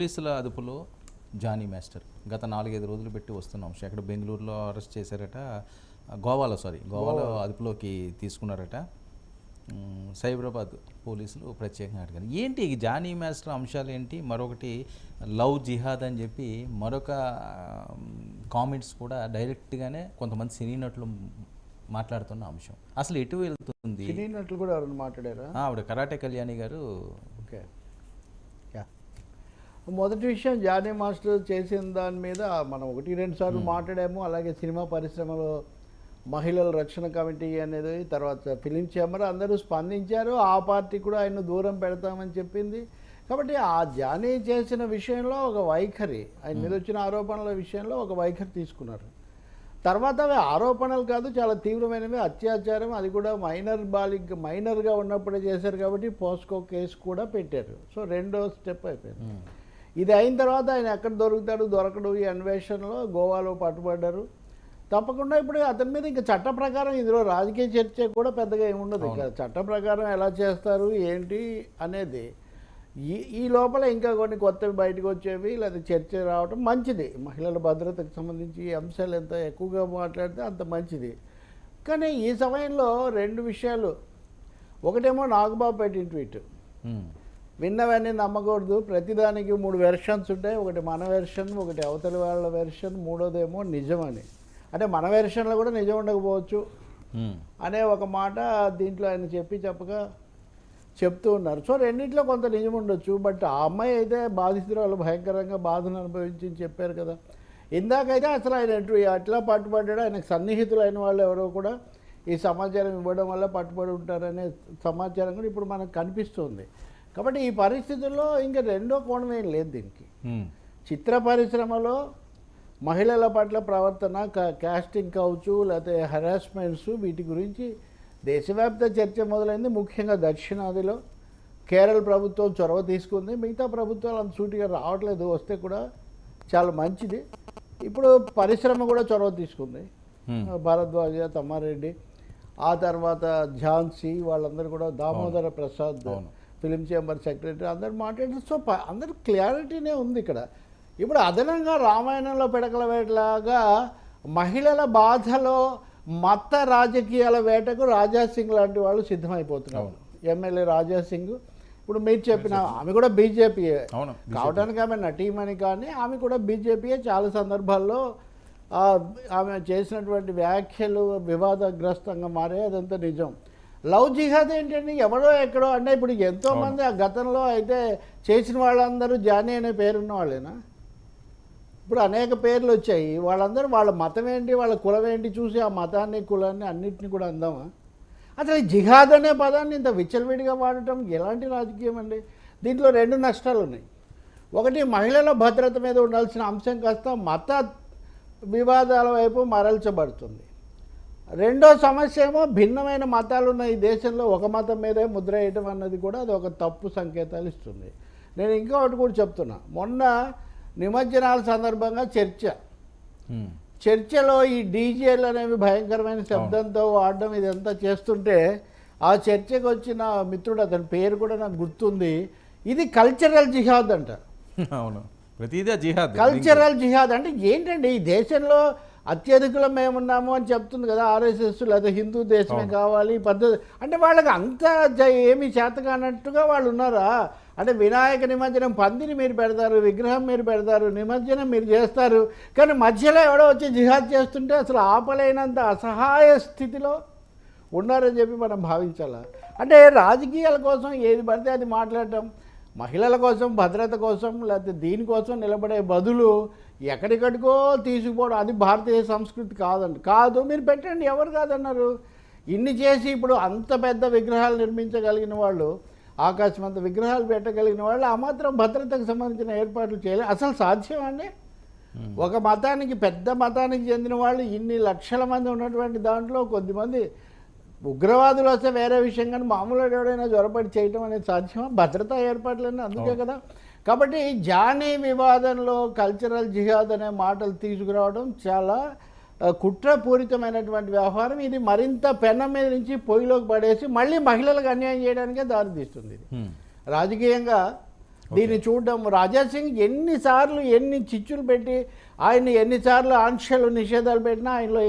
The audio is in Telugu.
పోలీసుల అదుపులో జానీ మాస్టర్ గత 4-5 రోజులు పెట్టి వస్తున్నాం. ఎక్కడ బెంగళూరులో అరెస్ట్ చేశారట, గోవాలో అదుపులోకి తీసుకున్నారట. సైబరాబాద్ పోలీసులు ప్రత్యేకంగా అడిగారు, ఏంటి ఈ జానీ మాస్టర్ అంశాలు ఏంటి? మరొకటి లవ్ జిహాద్ అని చెప్పి మరొక కామెంట్స్ కూడా డైరెక్ట్గానే కొంతమంది సినీ నటులు మాట్లాడుతున్న అంశం. అసలు ఎటు వెళ్తుంది? సినీ నటులు కూడా ఎవరైనా మాట్లాడారా? ఆవిడ కరాటే కళ్యాణి గారు. ఓకే, మొదటి విషయం జానీ మాస్టర్ చేసిన దాని మీద మనం 1-2 సార్లు మాట్లాడాము. అలాగే సినిమా పరిశ్రమలో మహిళల రక్షణ కమిటీ అనేది, తర్వాత ఫిలిం ఛాంబర్ అందరూ స్పందించారు. ఆ పార్టీ కూడా ఆయన దూరం పెడతామని చెప్పింది. కాబట్టి ఆ జానీ చేసిన విషయంలో ఒక వైఖరి, ఆయన మీద వచ్చిన ఆరోపణల విషయంలో ఒక వైఖరి తీసుకున్నారు. తర్వాత అవి ఆరోపణలు కాదు, చాలా తీవ్రమైనవి, అత్యాచారం, అది కూడా మైనర్గా ఉన్నప్పుడే చేశారు కాబట్టి పోస్కో కేసు కూడా పెట్టారు. సో రెండో స్టెప్ అయిపోయింది. ఇది అయిన తర్వాత ఆయన ఎక్కడ దొరకడు ఈ అన్వేషణలో గోవాలో పట్టుబడ్డారు. తప్పకుండా ఇప్పుడు అతని మీద ఇంకా చట్ట ప్రకారం ఇందులో రాజకీయ చర్చ కూడా పెద్దగా ఏముండదు. ఇంకా చట్ట ప్రకారం ఎలా చేస్తారు ఏంటి అనేది ఈ లోపల ఇంకా కొన్ని కొత్తవి బయటకు వచ్చేవి లేదా చర్చ రావడం మంచిది. మహిళల భద్రతకు సంబంధించి ఈ అంశాలు ఎంత ఎక్కువగా మాట్లాడితే అంత మంచిది. కానీ ఈ సమయంలో 2 విషయాలు. ఒకటేమో నాగబాబు పెట్టిన ట్వీట్, విన్నవన్నీ నమ్మకూడదు, ప్రతిదానికి 3 వెర్షన్స్ ఉంటాయి, ఒకటి మన వెర్షన్, ఒకటి అవతలి వాళ్ళ వెర్షన్, మూడోదేమో నిజమని. అంటే మన వెర్షన్లో కూడా నిజం ఉండకపోవచ్చు అనే ఒక మాట దీంట్లో ఆయన చెప్పగా చెప్తూ ఉన్నారు. సో రెండింటిలో కొంత నిజం ఉండొచ్చు. బట్ ఆ అమ్మాయి అయితే బాధితురాలు, భయంకరంగా బాధను అనుభవించి చెప్పారు కదా. ఇందాకైతే అసలు ఆయన అట్లా పట్టుబడ్డాడు, ఆయనకు సన్నిహితులైన వాళ్ళు ఎవరో కూడా ఈ సమాచారం ఇవ్వడం వల్ల పట్టుబడి ఉంటారనే సమాచారం కూడా ఇప్పుడు మనకు కనిపిస్తుంది. కాబట్టి ఈ పరిస్థితుల్లో ఇంకా రెండో కోణం ఏం లేదు దీనికి. చిత్ర పరిశ్రమలో మహిళల పట్ల ప్రవర్తన, కాస్టింగ్ కావచ్చు, లేకపోతే హెరాస్మెంట్స్, వీటి గురించి దేశవ్యాప్త చర్చ మొదలైంది. ముఖ్యంగా దక్షిణాదిలో కేరళ ప్రభుత్వం చొరవ తీసుకుంది. మిగతా ప్రభుత్వాలు అంత సూటిగా రావట్లేదు, వస్తే కూడా చాలా మంచిది. ఇప్పుడు పరిశ్రమ కూడా చొరవ తీసుకుంది. భారద్వాజ, తమ్మారెడ్డి, ఆ తర్వాత ఝాన్సీ, వాళ్ళందరూ కూడా, Damodara Prasad film chamber secretary అందరు మాట్లాడారు. సో అందరు క్లారిటీనే ఉంది ఇక్కడ. ఇప్పుడు అదనంగా రామాయణంలో పిడకల వేటలాగా మహిళల బాధలో మత రాజకీయాల వేటకు రాజాసింగ్ లాంటి వాళ్ళు సిద్ధమైపోతున్నారు. ఎమ్మెల్యే రాజాసింగ్, ఇప్పుడు మీరు చెప్పిన ఆమె కూడా బీజేపీయే కావడానికి, ఆమె నటీమణి కానీ ఆమె కూడా బీజేపీయే. చాలా సందర్భాల్లో ఆమె చేసినటువంటి వ్యాఖ్యలు వివాదగ్రస్తంగా మారే, అదంతా నిజం. లవ్ జిహాద్ ఏంటంటే ఎవడో ఎక్కడో, అంటే ఇప్పుడు ఎంతోమంది ఆ గతంలో అయితే చేసిన వాళ్ళందరూ జానీ అనే పేరున్న వాళ్ళేనా? ఇప్పుడు అనేక పేర్లు వచ్చాయి. వాళ్ళందరూ వాళ్ళ మతం ఏంటి, వాళ్ళ కులం ఏంటి చూసి ఆ మతాన్ని, కులాన్ని అన్నింటినీ కూడా అందామా? అసలు జిహాద్ అనే పదాన్ని ఇంత విచ్చలవిడిగా వాడటం ఎలాంటి రాజకీయం అండి? దీంట్లో 2 నష్టాలు ఉన్నాయి. ఒకటి, మహిళల భద్రత మీద ఉండాల్సిన అంశం కాస్త మత వివాదాల వైపు మరల్చబడుతుంది. రెండో సమస్య ఏమో భిన్నమైన మతాలు ఉన్న ఈ దేశంలో ఒక మతం మీదే ముద్ర వేయటం అన్నది కూడా అది ఒక తప్పు సంకేతాలు ఇస్తుంది. నేను ఇంకొకటి కూడా చెప్తున్నా, మొన్న నిమజ్జనాల సందర్భంగా చర్చలో ఈ డీజేలు అనేవి భయంకరమైన శబ్దంతో వాడడం ఇదంతా చేస్తుంటే ఆ చర్చకు వచ్చిన మిత్రుడు, అతని పేరు కూడా నాకు గుర్తుంది, ఇది కల్చరల్ జిహాద్ అంట. అవును, ప్రతిదీ జిహాద్. కల్చరల్ జిహాద్ అంటే ఏంటండి? ఈ దేశంలో అత్యధికులం మేమున్నాము అని చెప్తుంది కదా ఆర్ఎస్ఎస్, లేదా హిందూ దేశమే కావాలి పద్ధతి అంటే వాళ్ళకి అంత ఏమి చేతకానట్టుగా వాళ్ళు ఉన్నారా? అంటే వినాయక నిమజ్జనం పందిని మీరు పెడతారు, విగ్రహం మీరు పెడతారు, నిమజ్జనం మీరు చేస్తారు, కానీ మధ్యలో ఎవడో వచ్చి జిహాద్ చేస్తుంటే అసలు ఆపలేనంత అసహాయ స్థితిలో ఉన్నారని చెప్పి మనం భావించాలా? అంటే రాజకీయాల కోసం ఏది పడితే అది మాట్లాడటం, మహిళల కోసం, భద్రత కోసం, లేకపోతే దీనికోసం నిలబడే బదులు ఎక్కడికడికో తీసుకుపోవడం, అది భారతీయ సంస్కృతి కాదు. మీరు పెట్టండి, ఎవరు కాదన్నారు? ఇన్ని చేసి ఇప్పుడు అంత పెద్ద విగ్రహాలు నిర్మించగలిగిన వాళ్ళు, ఆకాశమంత విగ్రహాలు పెట్టగలిగిన వాళ్ళు ఆ మాత్రం భద్రతకు సంబంధించిన ఏర్పాట్లు చేయలేదు. అసలు సాధ్యం అండి? ఒక మతానికి, పెద్ద మతానికి చెందిన వాళ్ళు ఇన్ని లక్షల మంది ఉన్నటువంటి దాంట్లో కొద్దిమంది ఉగ్రవాదులు వస్తే వేరే విషయం, కానీ మామూలుగా ఎవడైనా జ్వరపడి చేయటం అనేది సాధ్యమా? భద్రతా ఏర్పాట్లన్నీ అందుకే కదా. కాబట్టి జానీ వివాదంలో కల్చరల్ జిహాద్ అనే మాటలు తీసుకురావడం చాలా కుట్రపూరితమైనటువంటి వ్యవహారం. ఇది మరింత పెనం మీద నుంచి పొయ్యిలోకి పడేసి మళ్ళీ మహిళలకు అన్యాయం చేయడానికే దారితీస్తుంది. రాజకీయంగా దీన్ని చూడడం రాజా సింగ్ ఎన్నిసార్లు ఎన్ని చిచ్చులు పెట్టి ఆయన్ని ఎన్నిసార్లు ఆంక్షలు నిషేధాలు పెట్టినా ఆయనలో